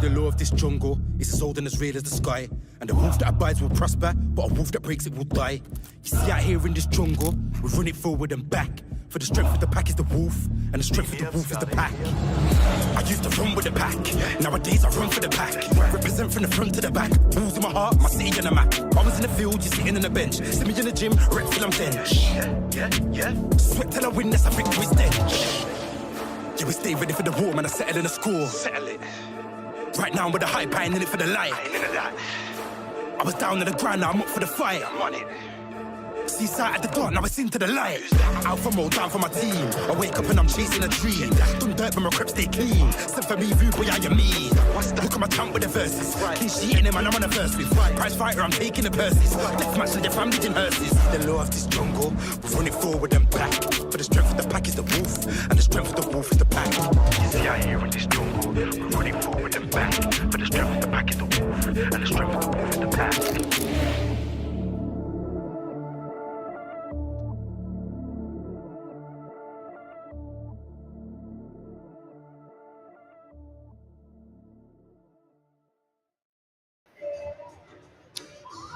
the law of this jungle is as old and as real as the sky. And the wolf that abides will prosper, but a wolf that breaks it will die. You see out here in this jungle, we run it forward and back. For the strength of the pack is the wolf, and the strength of the wolf is the pack. I used to run with the pack, nowadays I run for the pack. Represent from the front to the back, balls in my heart, my city on the map. I was in the field, you're sitting on the bench. See me in the gym, rep till I'm bench. Sweat till I win, that's a victory stench. Yeah, we stay ready for the war, man, I settle in the score. Settle it. Right now I'm with the hype, I ain't in it for the light. I was down on the ground, now I'm up for the fight. I'm on it. Seaside at the dark, now it's into the light. Alpha mode down for my team. I wake up and I'm chasing a dream. Done dirt but my crep stay clean. Send for me, rude boy, how you mean? Look at my tongue with the verses. Clean sheet in him and I'm on a verse with. Prize fighter, I'm taking the purses. Death match and their family in hearses. The law of this jungle, we run it forward and back. For the strength of the pack is the wolf, and the strength of the wolf is the pack. You see out here in this jungle, we run it forward and back. For the strength of the pack is the wolf, and the strength of the wolf is the pack.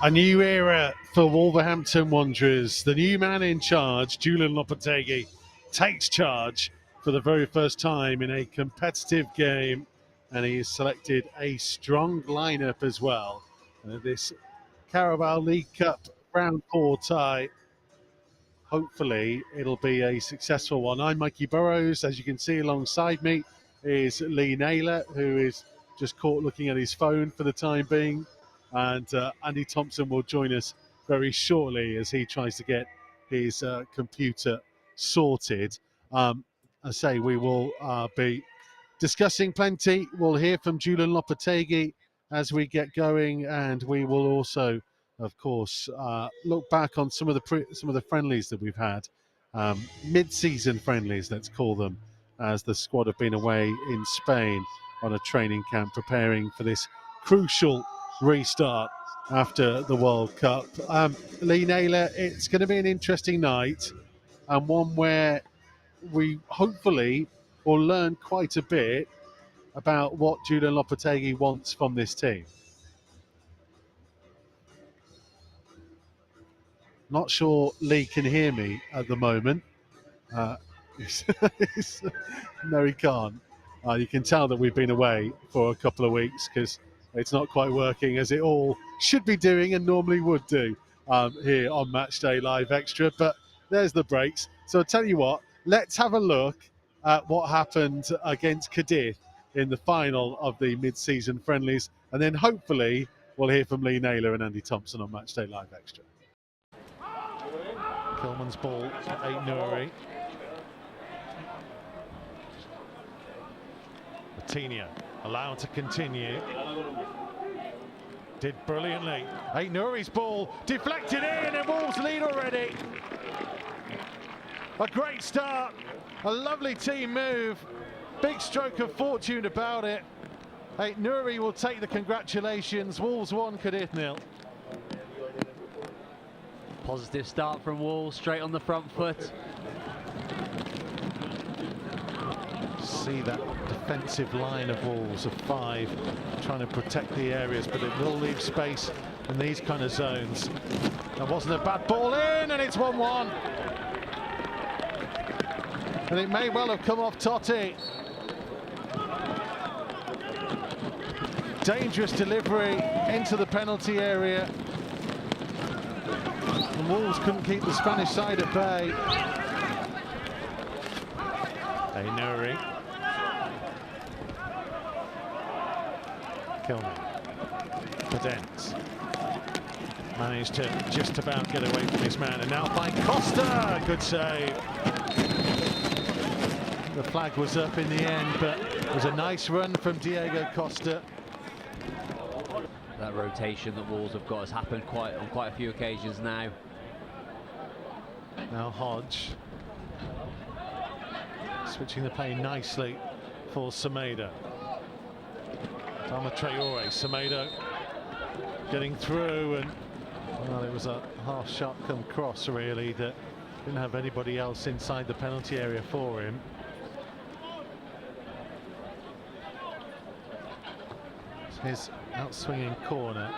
A new era for Wolverhampton Wanderers. The new man in charge, Julen Lopetegui, takes charge for the very first time in a competitive game, and he has selected a strong lineup as well. This Carabao League Cup round 4 tie, hopefully it'll be a successful one. I'm Mikey Burrows. As you can see alongside me is Lee Naylor, who is just caught looking at his phone for the time being. And Andy Thompson will join us very shortly as he tries to get his computer sorted. I say we will be discussing plenty. We'll hear from Julen Lopetegui as we get going, and we will also, of course, look back on some of the friendlies that we've had, mid-season friendlies, let's call them, as the squad have been away in Spain on a training camp preparing for this crucial restart after the World Cup. Lee Naylor, it's going to be an interesting night, and one where we hopefully will learn quite a bit about what Julen Lopetegui wants from this team. Not sure Lee can hear me at the moment. No, he can't. You can tell that we've been away for a couple of weeks because it's not quite working as it all should be doing and normally would do here on Matchday Live Extra. But there's the breaks. So I'll tell you what, let's have a look at what happened against Cadiz in the final of the mid-season friendlies. And then hopefully we'll hear from Lee Naylor and Andy Thompson on Matchday Live Extra. Kilman's ball to Aït-Nouri. Coutinho allowed to continue. Did brilliantly. Aït-Nouri's ball deflected in and Wolves lead already. A great start, a lovely team move. Big stroke of fortune about it. Aït-Nouri will take the congratulations. Wolves 1, Cadiz 0. Positive start from Wolves, straight on the front foot. See that defensive line of Wolves of 5 trying to protect the areas, but it will leave space in these kind of zones. That wasn't a bad ball in, and it's 1-1. And it may well have come off Totti. Dangerous delivery into the penalty area. The Wolves couldn't keep the Spanish side at bay. Aït-Nouri. Kilman. Pedence. Managed to just about get away from his man, and now by Costa. Good save. The flag was up in the end, but it was a nice run from Diego Costa. That rotation that Wolves have got has happened on quite a few occasions now. Now Hodge. Switching the play nicely for Semedo. Dama Traore, Semedo getting through, and well, it was a half shot come cross really that didn't have anybody else inside the penalty area for him. his out-swinging corner.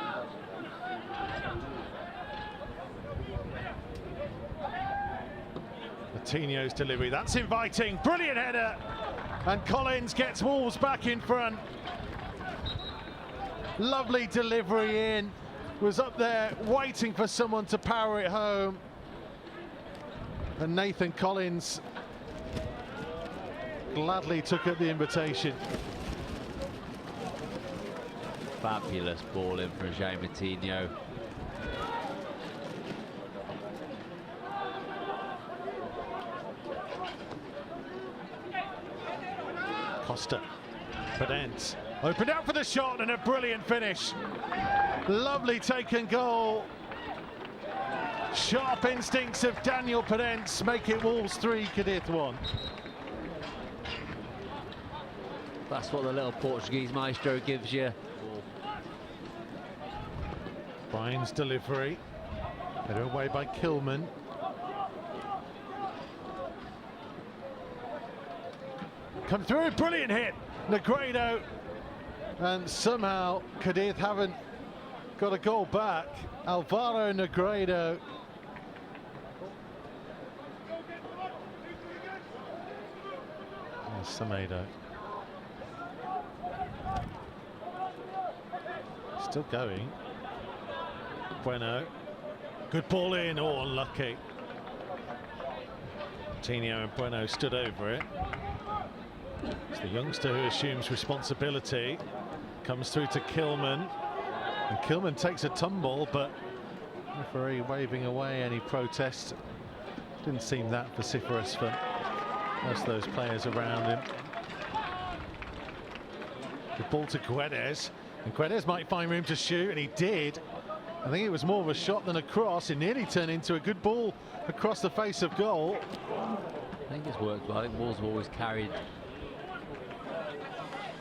Coutinho's delivery, that's inviting, brilliant header, and Collins gets Wolves back in front. Lovely delivery in, was up there waiting for someone to power it home, and Nathan Collins gladly took up the invitation. Fabulous ball in from João Coutinho. Costa, Pedence, opened out for the shot and a brilliant finish. Lovely taken goal. Sharp instincts of Daniel Pedence make it Wolves 3, Cadiz 1. That's what the little Portuguese maestro gives you. Brian's delivery, headed away by Kilman. Come through, brilliant hit, Negredo, and somehow Cadiz haven't got a goal back. Alvaro Negredo. And Semedo. Still going. Bueno, good ball in, oh unlucky. Coutinho and Bueno stood over it. It's the youngster who assumes responsibility, comes through to Kilman, and Kilman takes a tumble, but referee waving away any protest. Didn't seem that vociferous for most of those players around him. The ball to Guedes, and Guedes might find room to shoot, and he did. I think it was more of a shot than a cross. It nearly turned into a good ball across the face of goal. I think it's worked well. I think Wolves have always carried a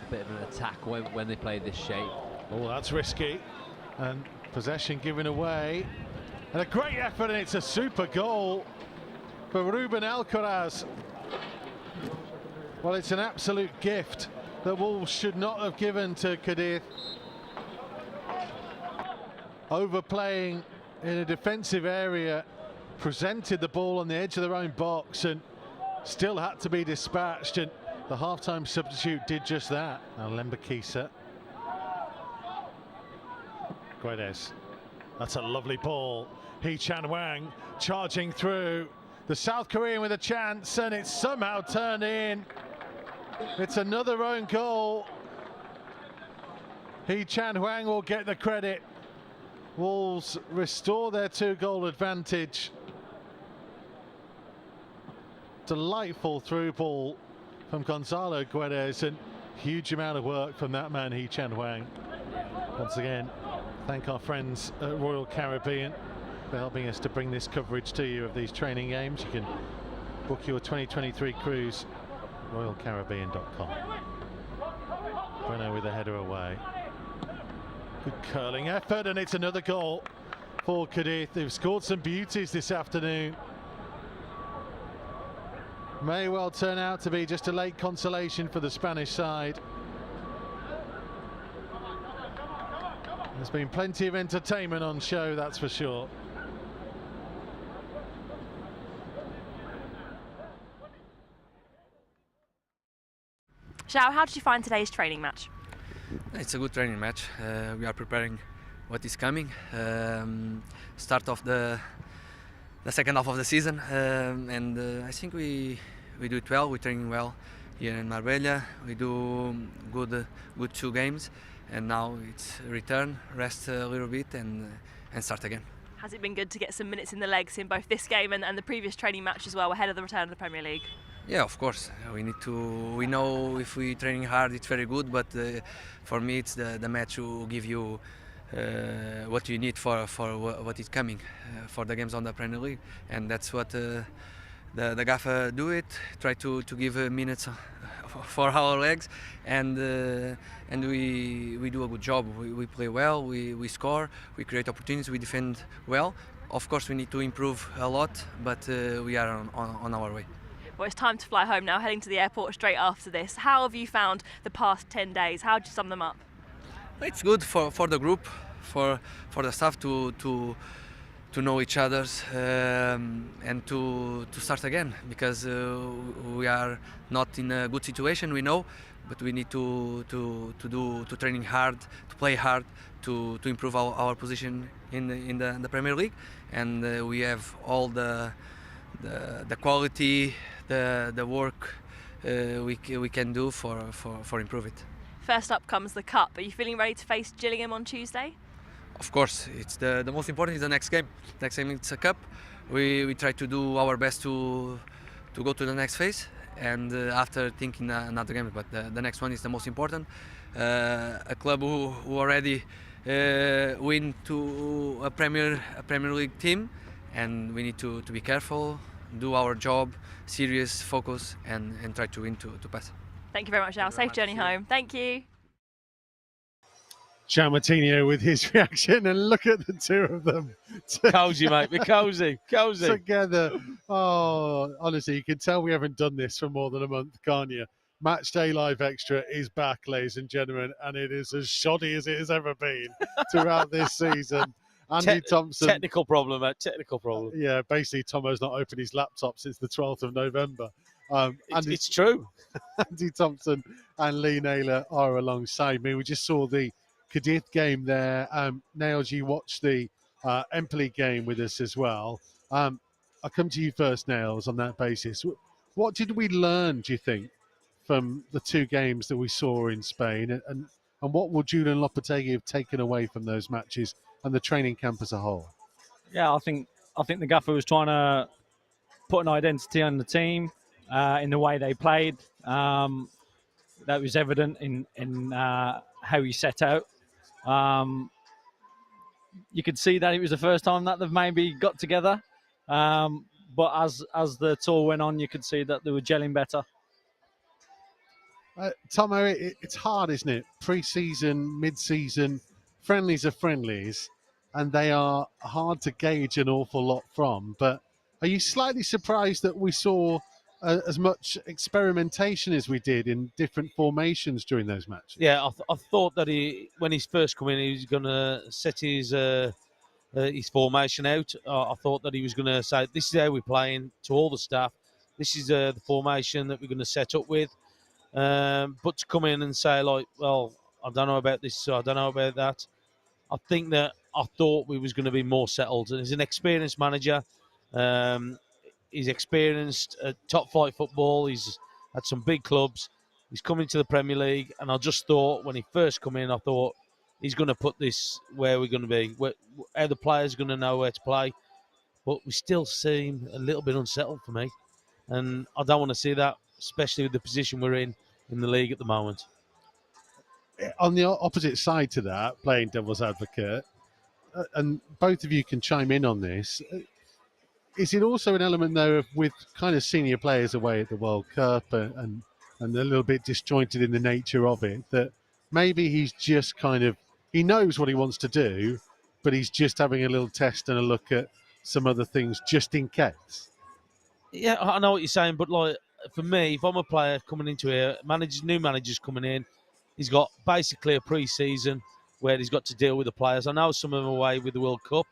bit of an attack when they play this shape. Oh, that's risky. And possession given away. And a great effort, and it's a super goal for Ruben Alcaraz. Well, it's an absolute gift that Wolves should not have given to Cadiz. Overplaying in a defensive area, presented the ball on the edge of their own box and still had to be dispatched, and the half-time substitute did just that. Now Lembakisa. Guedes. That's a lovely ball. Hee-chan Hwang charging through. The South Korean with a chance, and it's somehow turned in. It's another own goal. Hee-chan Hwang will get the credit. Wolves restore their 2-goal advantage. Delightful through ball from Gonzalo Guedes, and huge amount of work from that man Hee-chan Hwang. Once again, thank our friends at Royal Caribbean for helping us to bring this coverage to you of these training games. You can book your 2023 cruise, royalcaribbean.com. Bueno with a header away. Good curling effort, and it's another goal for Cadiz. They've scored some beauties this afternoon. May well turn out to be just a late consolation for the Spanish side. There's been plenty of entertainment on show, that's for sure. João, how did you find today's training match? It's a good training match. We are preparing what is coming. Start of the second half of the season, and I think we do it well. We're training well here in Marbella. We do good 2 games, and now it's return, rest a little bit, and start again. Has it been good to get some minutes in the legs in both this game and the previous training match as well, ahead of the return of the Premier League? Yeah, of course. We know if we training hard, it's very good. But for me, it's the match will give you what you need for what is coming for the games on the Premier League, and that's what the Gaffer do it. Try to give minutes for our legs, and we do a good job. We play well. We score. We create opportunities. We defend well. Of course, we need to improve a lot, but we are on our way. Well, it's time to fly home now, heading to the airport straight after this. How have you found the past 10 days? How would you sum them up? It's good for the group, for the staff to know each other's and to start again, because we are not in a good situation, we know, but we need to training hard, to play hard, to improve our position in the Premier League, and we have all the quality, the work we can do for improve it. First up comes the Cup. Are you feeling ready to face Gillingham on Tuesday? Of course, it's the most important is the next game. Next game it's a cup. We try to do our best to go to the next phase, and after thinking another game. But the next one is the most important. A club who already win to a Premier League team, and we need to be careful, do our job, serious, focus, and try to win to pass. Thank you very much, Al. Safe journey home. Thank you. Martinho with his reaction, and look at the two of them Cozy, mate. We're cozy. together. Oh, honestly, you can tell we haven't done this for more than a month, can't you? Matchday Live Extra is back, ladies and gentlemen, and it is as shoddy as it has ever been throughout this season. Andy Thompson. Technical problem, mate. Technical problem. Yeah, basically, Tomo's not opened his laptop since the 12th of November. It's true. Andy Thompson and Lee Naylor are alongside me. We just saw the Cadiz game there. Nails, you watched the Empoli game with us as well. I'll come to you first, Nails, on that basis. What did we learn, do you think, from the two games that we saw in Spain? And what will Julen Lopetegui have taken away from those matches and the training camp as a whole? Yeah, I think the gaffer was trying to put an identity on the team in the way they played. That was evident in how he set out. You could see that it was the first time that they've maybe got together. But as the tour went on, you could see that they were gelling better. Tomo, it's hard, isn't it? Pre-season, mid-season, friendlies are friendlies, and they are hard to gauge an awful lot from. But are you slightly surprised that we saw as much experimentation as we did in different formations during those matches? Yeah, I thought that when he's first come in, he was going to set his formation out. I thought that he was going to say, this is how we're playing to all the staff. This is the formation that we're going to set up with. But to come in and say, like, well, I don't know about this, so I don't know about that. I thought we was going to be more settled. And he's an experienced manager. He's experienced at top flight football. He's had some big clubs. He's coming to the Premier League, and I just thought when he first come in, I thought he's going to put this where we're going to be, how the players are going to know where to play. But we still seem a little bit unsettled for me, and I don't want to see that, especially with the position we're in the league at the moment. On the opposite side to that, playing devil's advocate, and both of you can chime in on this, is it also an element, though, of with kind of senior players away at the World Cup and a little bit disjointed in the nature of it, that maybe he's just he knows what he wants to do, but he's just having a little test and a look at some other things just in case? Yeah, I know what you're saying, but like for me, if I'm a player coming into here, new managers coming in, he's got basically a pre-season where he's got to deal with the players. I know some of them away with the World Cup,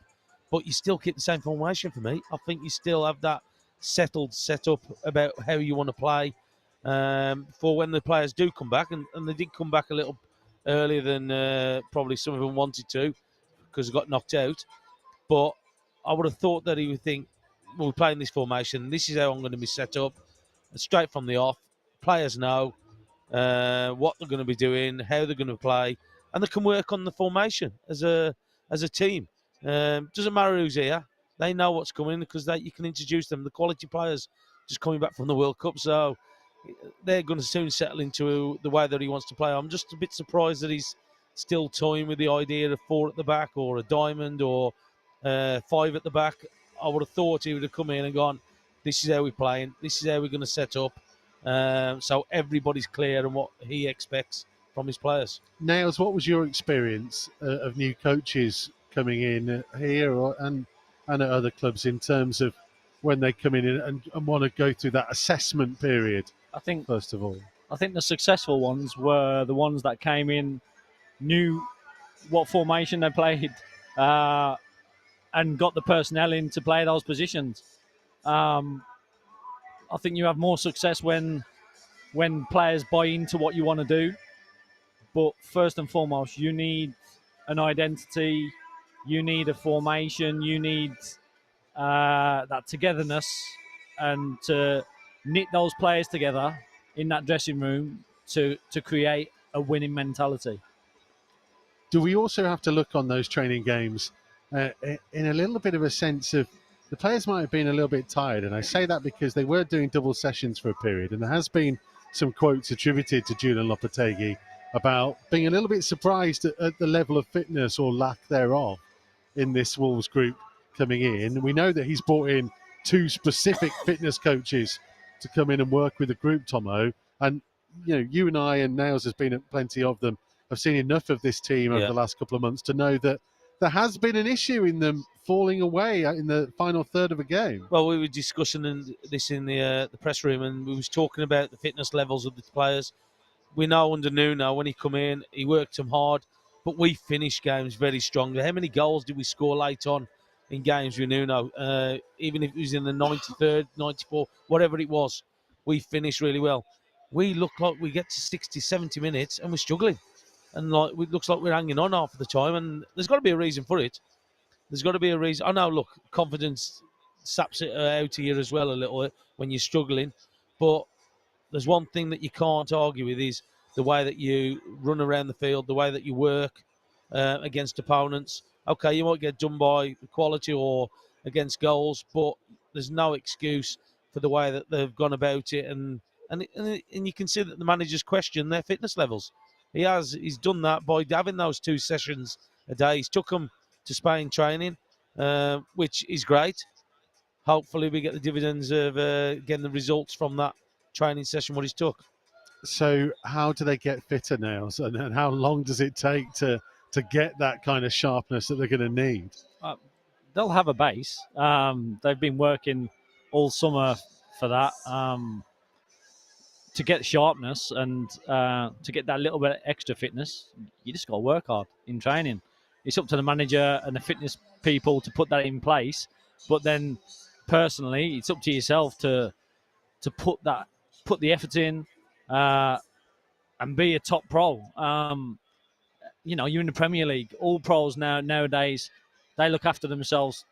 but you still keep the same formation for me. I think you still have that settled setup about how you want to play for when the players do come back, and they did come back a little earlier than probably some of them wanted to because they got knocked out. But I would have thought that he would think, well, we're playing this formation, this is how I'm going to be set up, straight from the off. Players know what they're going to be doing, how they're going to play, and they can work on the formation as a team. Doesn't matter who's here, they know what's coming because you can introduce them. The quality players just coming back from the World Cup, so they're going to soon settle into the way that he wants to play. I'm just a bit surprised that he's still toying with the idea of 4 at the back or a diamond or 5 at the back. I would have thought he would have come in and gone, this is how we're playing, this is how we're going to set up, so everybody's clear on what he expects from his players. Nails, what was your experience of new coaches coming in here and at other clubs in terms of when they come in and want to go through that assessment period? I think first of all, the successful ones were the ones that came in, knew what formation they played, and got the personnel in to play those positions. I think you have more success when players buy into what you want to do. But first and foremost, you need an identity, you need a formation, you need that togetherness, and to knit those players together in that dressing room to create a winning mentality. Do we also have to look on those training games in a little bit of a sense of the players might have been a little bit tired? And I say that because they were doing double sessions for a period, and there has been some quotes attributed to Julen Lopetegui about being a little bit surprised at the level of fitness or lack thereof in this Wolves group coming in. We know that he's brought in 2 specific fitness coaches to come in and work with the group, Tomo. And you and I, and Nails has been at plenty of them, have seen enough of this team over the last couple of months to know that there has been an issue in them falling away in the final third of a game. Well, we were discussing this in the press room, and we was talking about the fitness levels of the players. We know under Nuno, when he come in, he worked them hard, but we finished games very strongly. How many goals did we score late on in games with Nuno? Even if it was in the 93rd, 94th, whatever it was, we finished really well. We look like we get to 60, 70 minutes and we're struggling. And it looks like we're hanging on half of the time, and there's got to be a reason for it. There's got to be a reason. I know, look, confidence saps it out here as well a little bit when you're struggling, but there's one thing that you can't argue with is the way that you run around the field, the way that you work against opponents. Okay, you might get done by quality or against goals, but there's no excuse for the way that they've gone about it, and you can see that the managers question their fitness levels. He's done that by having those 2 sessions a day. He's took them to Spain training, which is great. Hopefully we get the dividends of getting the results from that training session what he's took. So how do they get fitter, Nails? And how long does it take to get that kind of sharpness that they're going to need? They'll have a base. They've been working all summer for that. To get sharpness and to get that little bit of extra fitness, you just got to work hard in training. It's up to the manager and the fitness people to put that in place. But then, personally, it's up to yourself to put the effort in and be a top pro. You're in the Premier League. All pros nowadays, they look after themselves.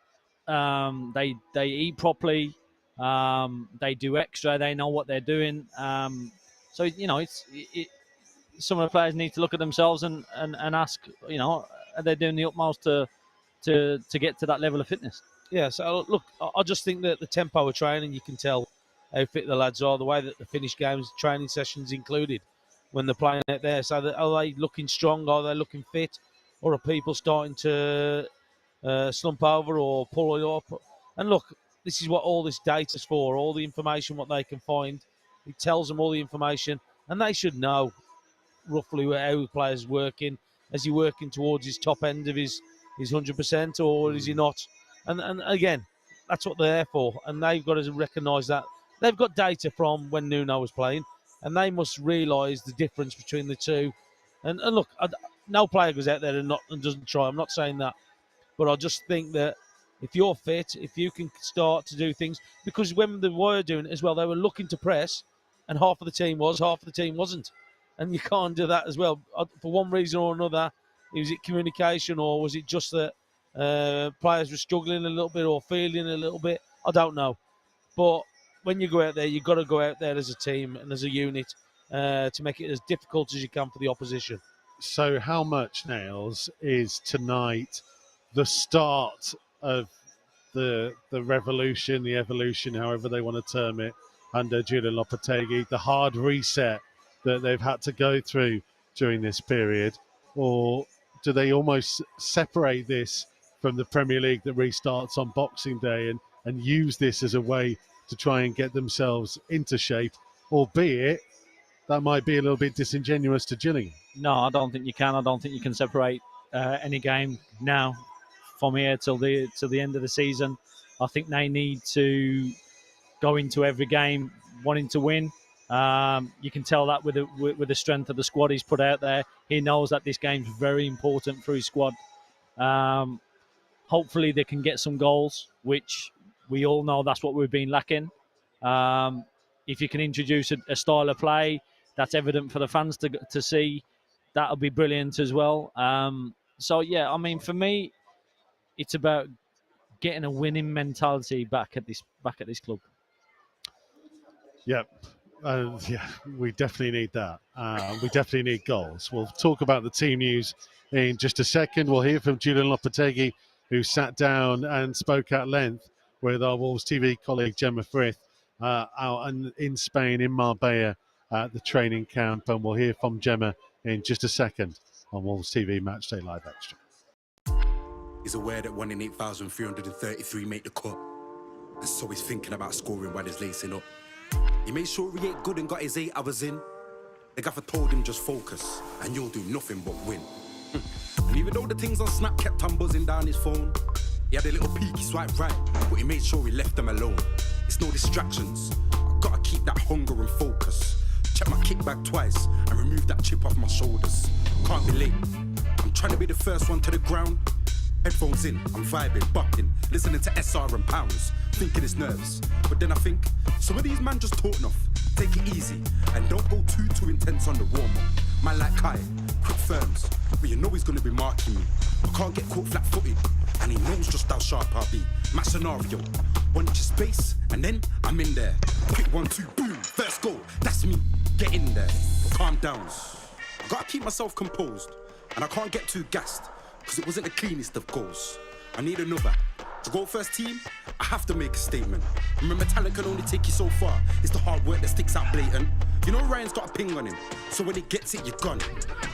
They eat properly. They do extra. They know what they're doing. So some of the players need to look at themselves and ask, are they doing the utmost to get to that level of fitness? Yeah. So look, I just think that the tempo of training, you can tell how fit the lads are. The way that they finish games, training sessions included, when they're playing out there. So are they looking strong? Are they looking fit? Or are people starting to slump over or pull it up? And look, this is what all this data's for, all the information, what they can find. It tells them all the information, and they should know roughly how the player's working. Is he working towards his top end of his 100%, or is he not? And again, that's what they're there for, and they've got to recognise that. They've got data from when Nuno was playing, and they must realise the difference between the two. And look, no player goes out there and doesn't try. I'm not saying that. But I just think that if you're fit, if you can start to do things, because when they were doing it as well, they were looking to press, and half of the team was, half of the team wasn't. And you can't do that as well. For one reason or another, was it communication, or was it just that players were struggling a little bit or feeling a little bit? I don't know. But when you go out there, you've got to go out there as a team and as a unit to make it as difficult as you can for the opposition. So how much, Nails, is tonight the start of the revolution, the evolution, however they want to term it, under Julen Lopetegui, the hard reset that they've had to go through during this period? Or do they almost separate this from the Premier League that restarts on Boxing Day and use this as a way to try and get themselves into shape, albeit that might be a little bit disingenuous to Gillingham? No, I don't think you can. I don't think you can separate any game now from here till the end of the season. I think they need to go into every game wanting to win. You can tell that with the strength of the squad he's put out there. He knows that this game's very important for his squad. Hopefully they can get some goals, which we all know that's what we've been lacking. If you can introduce a style of play that's evident for the fans to see, that'll be brilliant as well. So yeah, I mean, for me, it's about getting a winning mentality back at this club. Yep. Yeah, we definitely need that. We definitely need goals. We'll talk about the team news in just a second. We'll hear from Julen Lopetegui, who sat down and spoke at length with our Wolves TV colleague Gemma Frith out in Spain, in Marbella, at the training camp. And we'll hear from Gemma in just a second on Wolves TV Matchday Live Extra. He's aware that 1 in 8,333 make the cut. And so he's thinking about scoring while he's lacing up. He made sure he ate good and got his 8 hours in. The gaffer told him just focus and you'll do nothing but win. And even though the things on Snap kept on buzzing down his phone, he had a little peek, he swiped right, but he made sure he left them alone. It's no distractions, I've got to keep that hunger and focus. Check my kickback twice and remove that chip off my shoulders. Can't be late, I'm trying to be the first one to the ground. Headphones in, I'm vibing, bumping, listening to SR and Pounds, thinking it's nerves. But then I think, some of these man just talk enough. Take it easy, and don't go too intense on the warm-up. Man like Kai, quick firms, but you know he's gonna be marking me. I can't get caught flat-footed, and he knows just how sharp I'll be. Match scenario, 1 inch of space, and then I'm in there. Quick 1, 2, boom, first goal, that's me, get in there. But calm down, I gotta keep myself composed, and I can't get too gassed, because it wasn't the cleanest of goals. I need another. To go first team, I have to make a statement. Remember, talent can only take you so far. It's the hard work that sticks out blatant. You know Ryan's got a ping on him, so when he gets it, you're gone.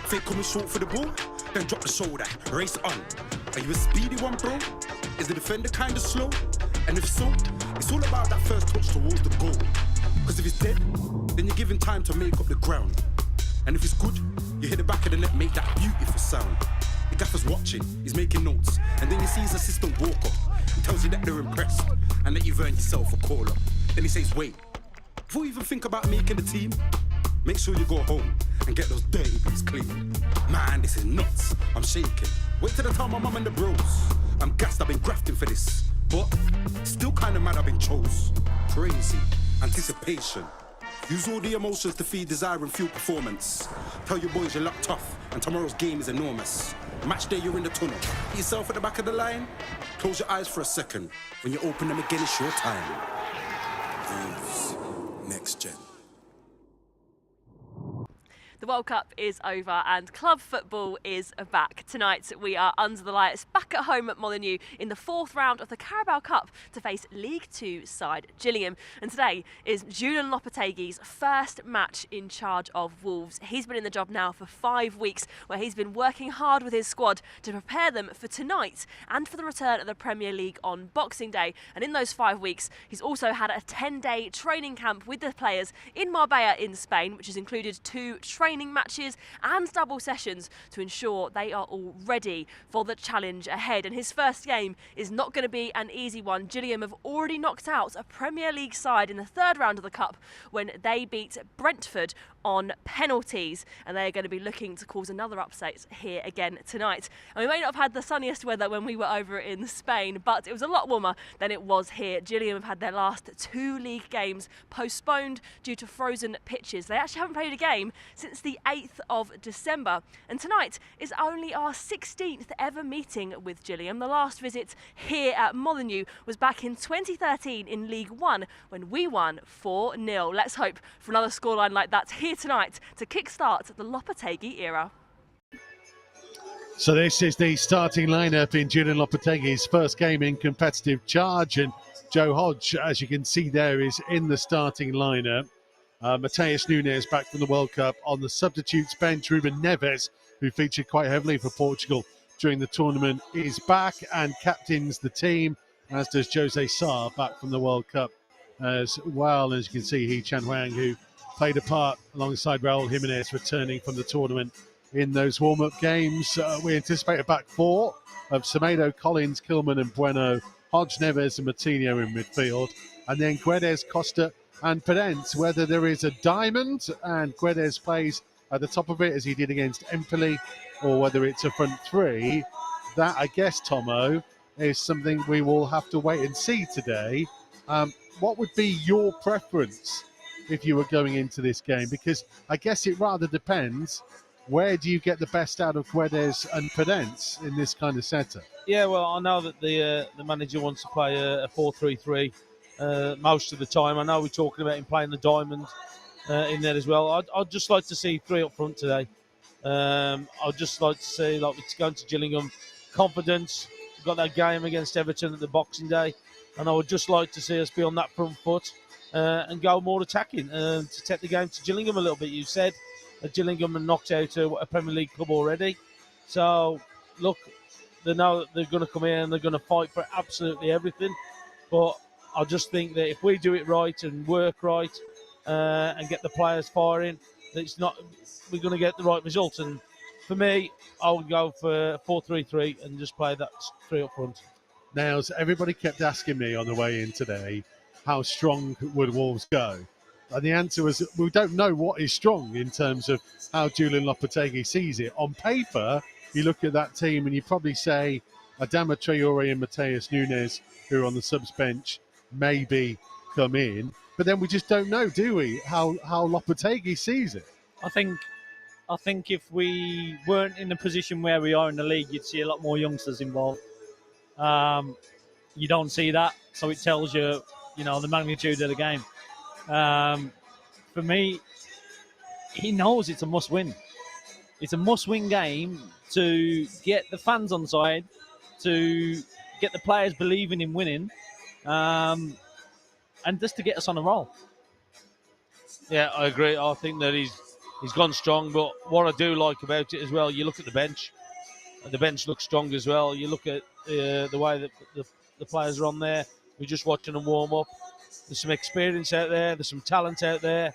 Fake coming short for the ball, then drop the shoulder, race on. Are you a speedy one, bro? Is the defender kinda slow? And if so, it's all about that first touch towards the goal. Because if it's dead, then you're given time to make up the ground. And if it's good, you hit the back of the net, make that beautiful sound. The gaffer's watching, he's making notes, and then he sees his assistant walk up. He tells you that they're impressed, and that you've earned yourself a call up. Then he says, wait, before you even think about making the team, make sure you go home and get those dirty boots clean. Man, this is nuts, I'm shaking. Wait till I tell my mum and the bros. I'm gassed, I've been grafting for this, but still kinda mad I've been chose. Crazy, anticipation. Use all the emotions to feed desire and fuel performance. Tell your boys you're locked tough, and tomorrow's game is enormous. Match day, you're in the tunnel. Get yourself at the back of the line. Close your eyes for a second. When you open them again, it's your time. Wolves, next gen. The World Cup is over and club football is back. Tonight we are under the lights back at home at Molineux in the 4th round of the Carabao Cup to face League 2 side Gillingham. And today is Julen Lopetegui's first match in charge of Wolves. He's been in the job now for 5 weeks, where he's been working hard with his squad to prepare them for tonight and for the return of the Premier League on Boxing Day. And in those 5 weeks, he's also had a 10-day training camp with the players in Marbella in Spain, which has included 2 training matches and double sessions to ensure they are all ready for the challenge ahead. And his first game is not going to be an easy one. Gillingham have already knocked out a Premier League side in the 3rd round of the Cup when they beat Brentford on penalties, and they are going to be looking to cause another upset here again tonight. And we may not have had the sunniest weather when we were over in Spain, but it was a lot warmer than it was here. Gillingham have had their last 2 league games postponed due to frozen pitches. They actually haven't played a game since the 8th of December, and tonight is only our 16th ever meeting with Gillingham. The last visit here at Molineux was back in 2013 in League 1 when we won 4-0. Let's hope for another scoreline like that here tonight to kickstart the Lopetegui era. So this is the starting lineup in Julen Lopetegui's first game in competitive charge, and Joe Hodge, as you can see there, is in the starting lineup. Mateus Nunes back from the World Cup on the substitutes bench. Ruben Neves, who featured quite heavily for Portugal during the tournament, is back and captains the team, as does Jose Sarr, back from the World Cup as well. As you can see, Hee Chan Huang, who played a part alongside Raul Jimenez, returning from the tournament in those warm-up games. We anticipate a back 4 of Semedo, Collins, Kilman and Bueno, Hodge, Neves and Matinho in midfield, and then Guedes, Costa and Pedence, whether there is a diamond and Guedes plays at the top of it as he did against Empoli, or whether it's a front three, that I guess, Tomo, is something we will have to wait and see today. What would be your preference if you were going into this game? Because I guess it rather depends. Where do you get the best out of Guedes and Pedence in this kind of setup? Yeah, well, I know that the manager wants to play a 4-3-3 most of the time. I know we're talking about him playing the diamond in there as well. I'd just like to see three up front today. I'd just like to see, like, it's going to Gillingham, confidence. We've got that game against Everton at the Boxing Day, and I would just like to see us be on that front foot and go more attacking to take the game to Gillingham a little bit. You said that Gillingham are knocked out a Premier League club already, so look, they know that they're going to come in and they're going to fight for absolutely everything. But I just think that if we do it right and work right and get the players firing, we're going to get the right result. And for me, I would go for 4-3-3 and just play that three up front. Now, everybody kept asking me on the way in today, how strong would Wolves go? And the answer was, we don't know what is strong in terms of how Julen Lopetegui sees it. On paper, you look at that team and you probably say Adama Traore and Mateus Nunes, who are on the subs bench, maybe come in. But then we just don't know, do we, how Lopetegui sees it? I think if we weren't in the position where we are in the league, you'd see a lot more youngsters involved. You don't see that, so it tells you, the magnitude of the game. For me, he knows it's a must-win. It's a must-win game to get the fans on side, to get the players believing in winning, and just to get us on a roll. Yeah, I agree. I think that he's gone strong, but what I do like about it as well, you look at the bench. The bench looks strong as well. You look at the way that the players are on there. We're just watching them warm up. There's some experience out there. There's some talent out there.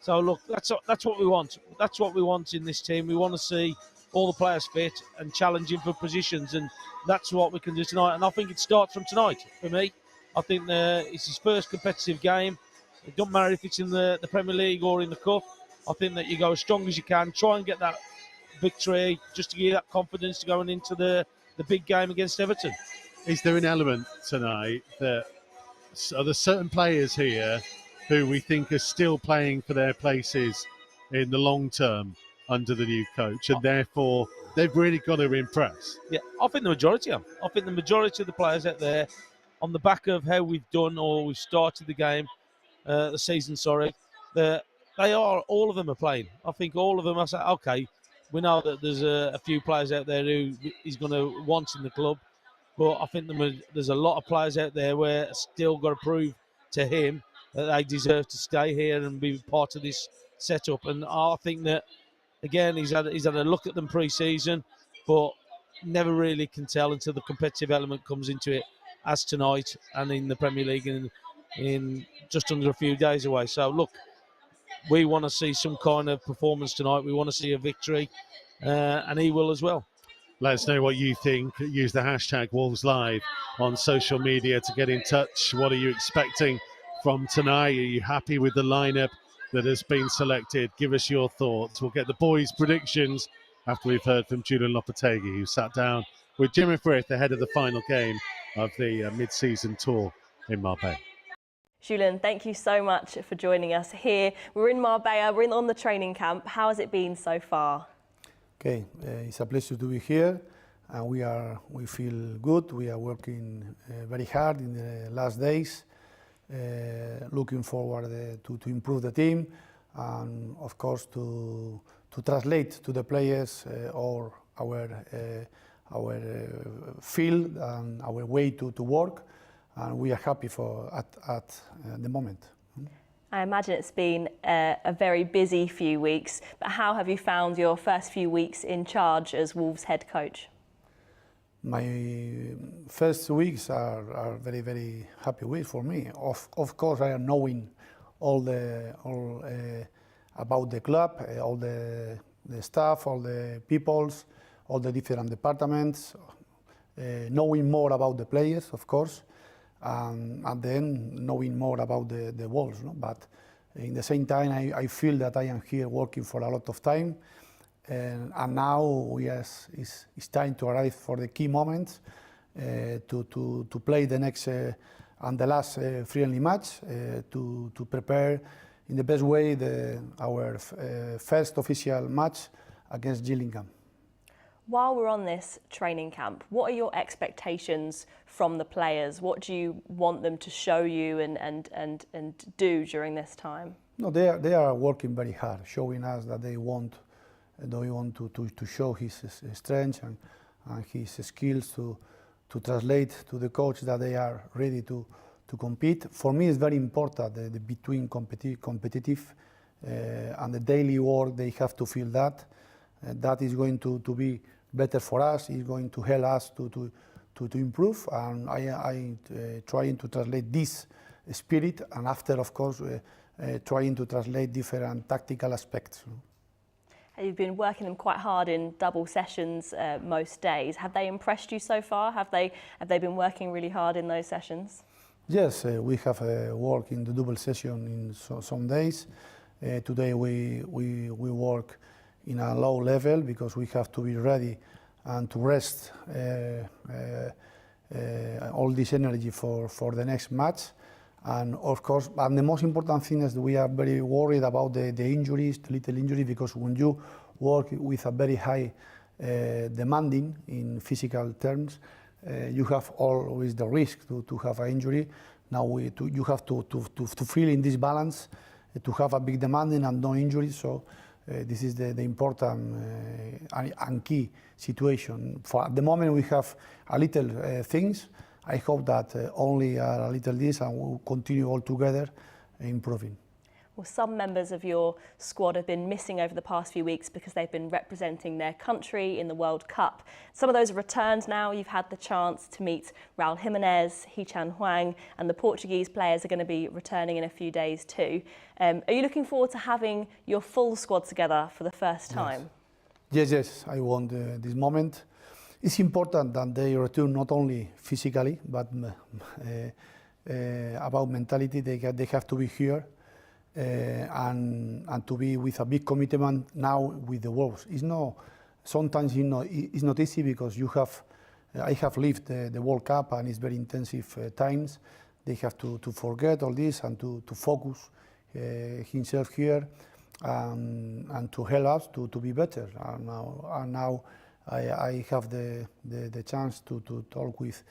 So look, that's what we want. That's what we want in this team. We want to see all the players fit and challenging for positions, and that's what we can do tonight. And I think it starts from tonight for me. I think it's his first competitive game. It doesn't matter if it's in the Premier League or in the Cup. I think that you go as strong as you can, try and get that victory, just to give you that confidence to going into the big game against Everton. Is there an element tonight that are there certain players here who we think are still playing for their places in the long term under the new coach, and therefore they've really got to impress? Yeah, I think the majority of them. I think the majority of the players out there, on the back of how we've done or we've started the season, all of them are playing. I think all of them are saying, okay, we know that there's a few players out there who he's going to want in the club, but I think there's a lot of players out there where still got to prove to him that they deserve to stay here and be part of this setup. And I think that, again, he's had a look at them pre-season, but never really can tell until the competitive element comes into it, as tonight and in the Premier League in just under a few days away. So look, we want to see some kind of performance tonight. We want to see a victory, and he will as well. Let us know what you think. Use the hashtag Wolves Live on social media to get in touch. What are you expecting from tonight? Are you happy with the lineup that has been selected? Give us your thoughts. We'll get the boys' predictions after we've heard from Julen Lopetegui, who sat down with Jimmy Frith ahead of the final game of the mid-season tour in Marbella. Julen, thank you so much for joining us here. We're in Marbella, we're on the training camp. How has it been so far? Okay, it's a pleasure to be here, and we feel good. We are working very hard in the last days, looking forward to improve the team, and of course to translate to the players our field and our way to work, and we are happy at the moment. I imagine it's been a very busy few weeks, but how have you found your first few weeks in charge as Wolves head coach? My first weeks are very, very happy weeks for me. Of course, I am knowing all about the club, all the staff, all the peoples, all the different departments, knowing more about the players, of course. and then knowing more about the walls. No? But in the same time, I feel that I am here working for a lot of time, and now yes, it's time to arrive for the key moments, to play the next and the last friendly match, to prepare in the best way our first official match against Gillingham. While we're on this training camp, what are your expectations from the players? What do you want them to show you and do during this time? No, they are working very hard, showing us that they want to show his strengths and his skills to translate to the coach that they are ready to compete. For me, it's very important the between competitive and the daily work. They have to feel that. That is going to be better for us. It's going to help us to improve. And I trying to translate this spirit, and after, of course, trying to translate different tactical aspects. You've been working them quite hard in double sessions most days. Have they impressed you so far? Have they been working really hard in those sessions? Yes, we have worked in the double session in some days. Today we work in a low level because we have to be ready and to rest all this energy for the next match. And of course, and the most important thing is that we are very worried about the injuries, the little injuries, because when you work with a very high demanding in physical terms, you have always the risk to have an injury. Now you have to feel in this balance, to have a big demanding and no injuries. So this is the important and key situation. For at the moment, we have a little things. I hope that only a little this, and we'll continue all together improving. Well, some members of your squad have been missing over the past few weeks because they've been representing their country in the World Cup. Some of those are returned now. You've had the chance to meet Raul Jimenez, Hee-Chan Hwang, and the Portuguese players are going to be returning in a few days too. Are you looking forward to having your full squad together for the first time? Yes, I want this moment. It's important that they return not only physically, but about mentality. They have to be here. And to be with a big commitment now with the Wolves. Sometimes it's not easy because I have lived the World Cup and it's very intensive times. They have to forget all this and to focus himself here and to help us to be better. And now I have the chance to talk with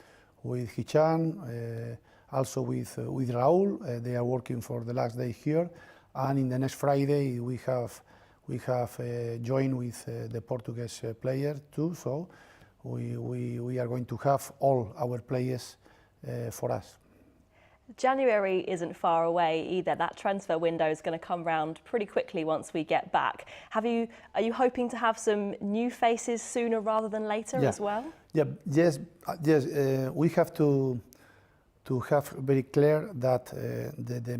Hee-Chan, also with Raul. They are working for the last day here, and in the next Friday we have joined with the Portuguese player too. So we are going to have all our players for us. January isn't far away either. That transfer window is going to come round pretty quickly once we get back. Are you hoping to have some new faces sooner rather than later as well? Yes. We have to have very clear that the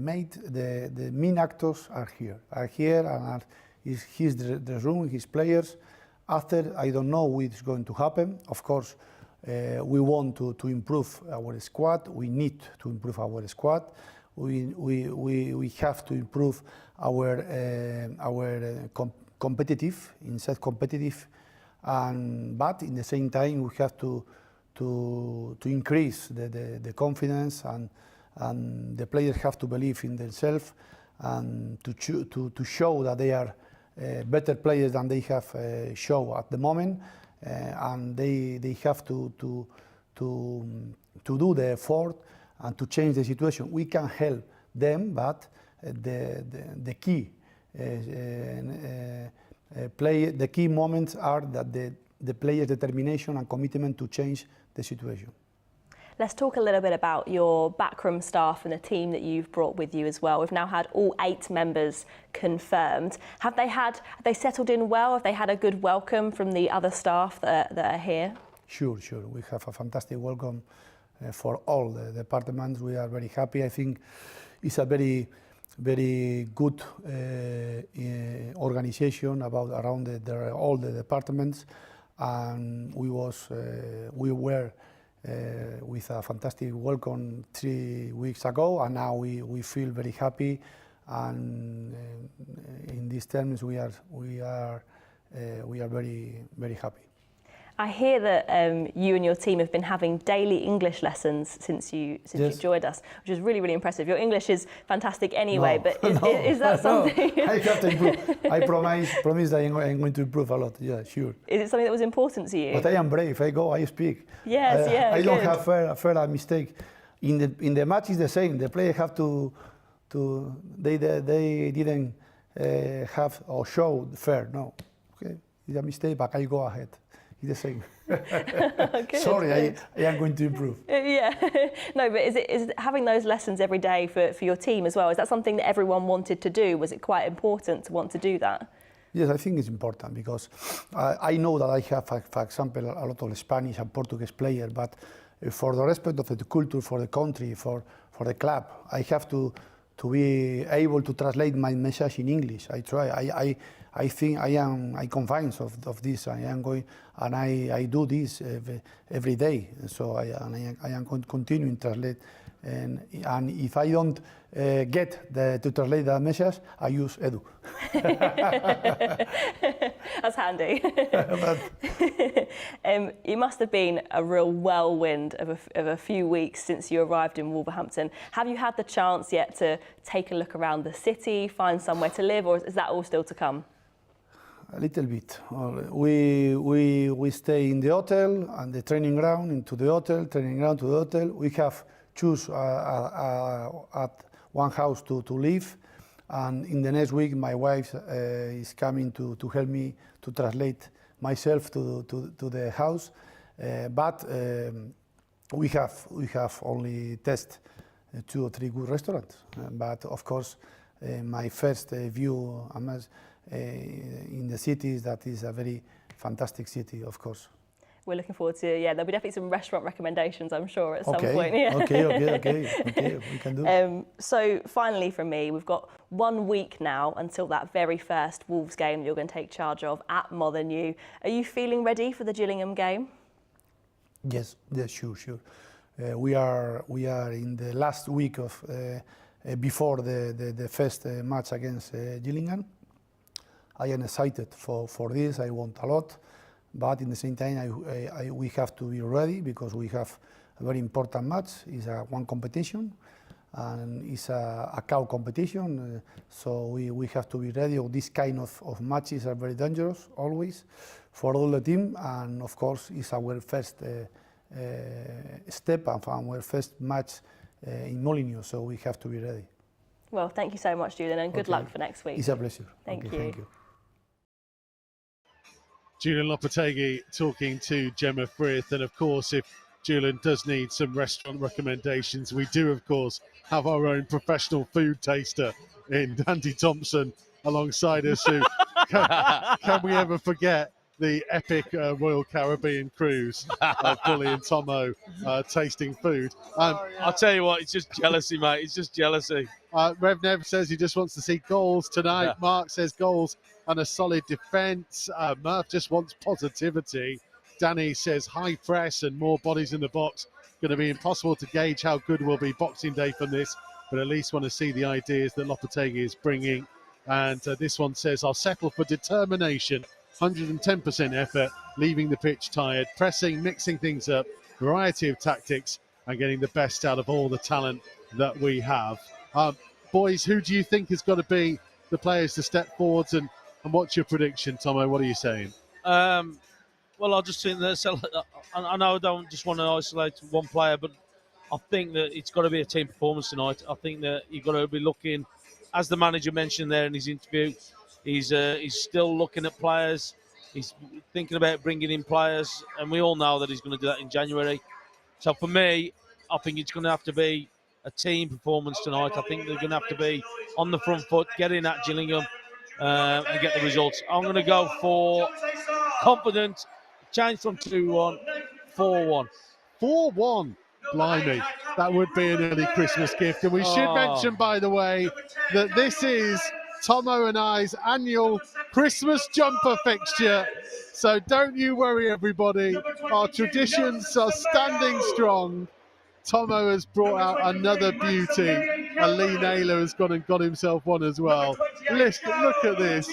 main actors are here and he's the room, his players. After, I don't know what is going to happen. Of course, we want to improve our squad. We need to improve our squad. We have to improve our competitive, inside competitive, but in the same time we have to increase the confidence, and the players have to believe in themselves and to show that they are better players than they have shown at the moment, and they have to do the effort and to change the situation. We can help them, but the key the key moments are that the players' determination and commitment to change the situation. Let's talk a little bit about your backroom staff and the team that you've brought with you as well. We've now had all 8 members confirmed. Have they settled in well? Have they had a good welcome from the other staff that are here? Sure. We have a fantastic welcome for all the departments. We are very happy. I think it's a very good organization around all the departments, and we were with a fantastic welcome 3 weeks ago, and now we feel very happy, and in these terms we are very happy. I hear that you and your team have been having daily English lessons since you joined us, which is really impressive. Your English is fantastic anyway, but is that something? No, I have to improve. I promise that I'm going to improve a lot. Yeah, sure. Is it something that was important to you? But I am brave. I go, I speak. Yes, I don't good. have fear a mistake. In the match is the same. The players have to they didn't have or show fear. No, okay, it's a mistake, but I go ahead. The same. Sorry, I am going to improve. Yeah, no, but is it having those lessons every day for your team as well? Is that something that everyone wanted to do? Was it quite important to want to do that? Yes, I think it's important because I know that I have, for example, a lot of Spanish and Portuguese players, but for the respect of the culture, for the country, for the club, I have to be able to translate my message in English. I try. I think I convinced of this. I am going, and I do this every day. So I am going to continue to translate. And if I don't get to translate that message, I use Edu. That's handy. It must have been a real whirlwind of a few weeks since you arrived in Wolverhampton. Have you had the chance yet to take a look around the city, find somewhere to live, or is that all still to come? A little bit. We stay in the hotel and the training ground into the hotel, training ground to the hotel. We have choose at one house to live, and in the next week my wife is coming to help me to translate myself to the house. But we have only test 2 or 3 good restaurants. But of course, my first view in the city is that is a very fantastic city, of course. We're looking forward to, there'll be definitely some restaurant recommendations, I'm sure, at some point. Yeah. Okay, we can do. So finally from me, we've got 1 week now until that very first Wolves game that you're going to take charge of at Molineux. Are you feeling ready for the Gillingham game? Yes, sure. We are in the last week of before the first match against Gillingham. I am excited for this. I want a lot, but in the same time, we have to be ready because we have a very important match. It's one competition, and it's a cow competition. So we have to be ready. This kind of matches are very dangerous always for all the team, and of course, it's our first step and our first match in Molineux. So we have to be ready. Well, thank you so much, Julen, and good luck for next week. It's a pleasure. Thank you. Thank you. Julen Lopetegui talking to Gemma Frith, and of course, if Julen does need some restaurant recommendations, we do, of course, have our own professional food taster in Andy Thompson alongside us. Who can we ever forget the epic Royal Caribbean cruise of Bully and Tomo tasting food? I'll tell you what, it's just jealousy, mate. It's just jealousy. Rev Nev says he just wants to see goals tonight. Yeah. Mark says goals and a solid defence. Murph just wants positivity. Danny says high press and more bodies in the box. Going to be impossible to gauge how good will be Boxing Day from this, but at least want to see the ideas that Lopetegui is bringing. And this one says, I'll settle for determination, 110% effort, leaving the pitch tired, pressing, mixing things up, variety of tactics, and getting the best out of all the talent that we have. Boys, who do you think has got to be the players to step forwards, and what's your prediction, Tomo? What are you saying? Well, I just think that I know I don't just want to isolate one player, but I think that it's got to be a team performance tonight. I think that you've got to be looking, as the manager mentioned there in his interview, he's still looking at players. He's thinking about bringing in players, and we all know that he's going to do that in January. So for me, I think it's going to have to be a team performance tonight. I think they're going to have to be on the front foot, get in at Gillingham, and get the results. I'm going to go for confident, change from 2-1, 4-1. 4-1. Blimey, that would be an early Christmas gift. And we should mention, by the way, that this is Tomo and I's annual Christmas jumper fixture. So don't you worry, everybody. Our traditions are standing strong. Tomo has brought out another beauty. And Lee Naylor has gone and got himself one as well. Look at this.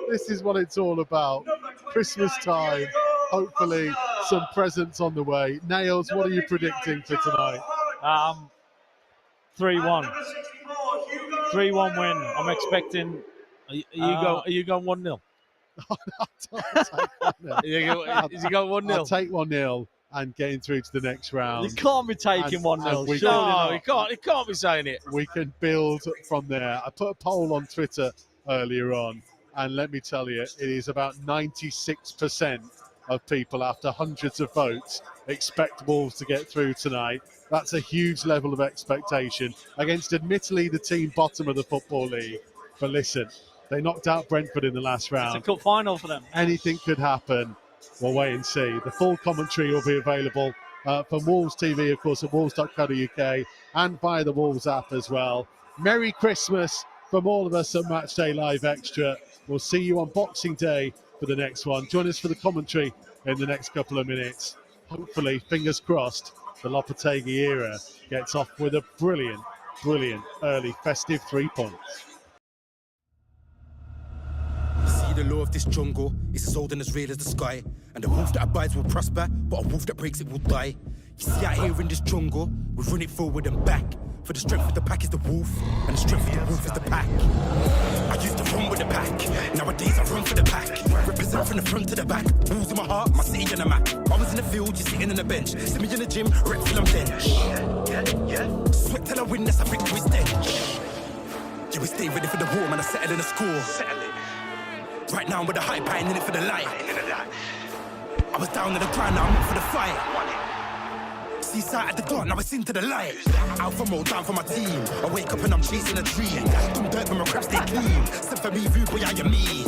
This is what it's all about. Christmas time. Hopefully some presents on the way. Nails, what are you predicting for tonight? 3-1. 3-1 win. I'm expecting. Are you going 1-0? Is he going 1-0? I'll take 1-0 and getting through to the next round. You can't be taking 1-0. No, he can't be saying it. We can build from there. I put a poll on Twitter earlier on, and let me tell you, it is about 96% of people, after hundreds of votes, expect Wolves to get through tonight. That's a huge level of expectation against, admittedly, the team bottom of the Football League. But listen, they knocked out Brentford in the last round. It's a cup final for them. Anything could happen. We'll wait and see. The full commentary will be available from Wolves TV, of course, at wolves.co.uk and via the Wolves app as well. Merry Christmas from all of us at Matchday Live Extra. We'll see you on Boxing Day for the next one. Join us for the commentary in the next couple of minutes. Hopefully, fingers crossed, the Lopetegui era gets off with a brilliant, brilliant early festive 3 points. See, the law of this jungle is as old and as real as the sky. And the wolf that abides will prosper, but a wolf that breaks it will die. You see, out here in this jungle, we run it forward and back. For the strength of the pack is the wolf, and the strength of the wolf is the pack. I used to run with the pack, nowadays I run for the pack. Represent from the front to the back, wolves in my heart, my city and the map. I was in the field, you're sitting on the bench. See me in the gym, rep till I'm bench. Sweat till I win, that's a victory stench. Yeah, we stay ready for the war, man, I settle in the score. Right now I'm with the hype, I ain't in it for the light. I was down in the grind, now I'm up for the fight. Seaside at the dark, now it's into the light. Alpha mode, down for my team. I wake up and I'm chasing a dream. Don't dirt when my crap stay clean. Step for me, rude boy, I am me.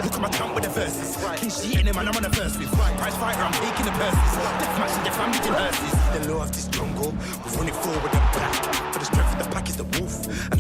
Look at my jump with the verses. King sheeting him and I'm on the verse with. Prize fighter, I'm taking the purses. Death match and death, I'm reaching hearses. The law of this jungle, we run it forward and back. For the strength of the pack is the wolf, and